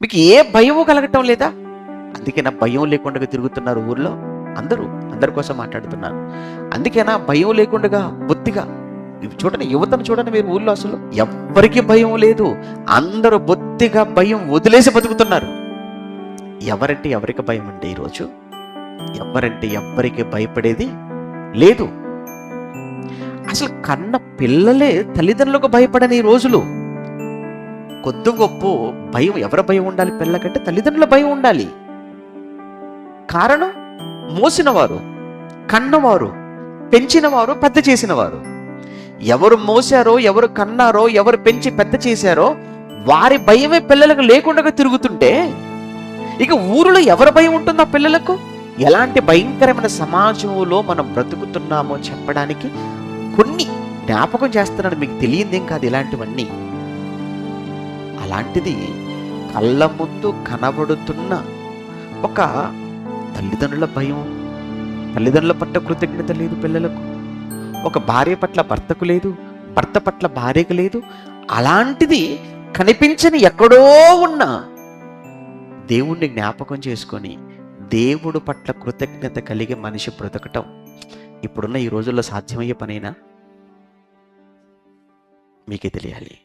మీకు ఏ భయము కలగటం లేదా? అందుకేనా భయం లేకుండా తిరుగుతున్నారు ఊర్లో? అందరి కోసం మాట్లాడుతున్నారు. అందుకేనా భయం లేకుండా బొత్తిగా చూడండి, యువతను చూడండి మీరు ఊళ్ళో, అసలు ఎవ్వరికి భయం లేదు. అందరూ బొత్తిగా భయం వదిలేసి బతుకుతున్నారు. ఎవరంటే ఎవరికి భయం అండి ఈరోజు? ఎవరంటే ఎవ్వరికి భయపడేది లేదు. అసలు కన్న పిల్లలే తల్లిదండ్రులకు భయపడని రోజులు. కొద్ది గొప్ప భయం, ఎవరి భయం ఉండాలి పిల్లకంటే? తల్లిదండ్రుల భయం ఉండాలి. కారణం, మోసినవారు, కన్నవారు, పెంచినవారు, పెద్ద చేసినవారు. ఎవరు మోసారో, ఎవరు కన్నారో, ఎవరు పెంచి పెద్ద చేశారో వారి భయమే పిల్లలకు లేకుండా తిరుగుతుంటే ఇక ఊరిలో ఎవరి భయం ఉంటుందో ఆ పిల్లలకు? ఎలాంటి భయంకరమైన సమాజంలో మనం బ్రతుకుతున్నామో చెప్పడానికి కొన్ని జ్ఞాపకం చేస్తున్నాడు. మీకు తెలియదేం కాదు ఇలాంటివన్నీ. అలాంటిది కళ్ళ ముందు కనబడుతున్న ఒక తల్లిదండ్రుల భయం, తల్లిదండ్రుల పట్ల కృతజ్ఞత లేదు పిల్లలకు, ఒక భార్య పట్ల భర్తకు లేదు, భర్త పట్ల భార్యకు లేదు. అలాంటిది కనిపించని ఎక్కడో ఉన్న దేవుణ్ణి జ్ఞాపకం చేసుకొని దేవుడు పట్ల కృతజ్ఞత కలిగి మనిషి బ్రతకటం ఇప్పుడున్న ఈ రోజుల్లో సాధ్యమయ్యే పనేనా? మీకే తెలియాలి.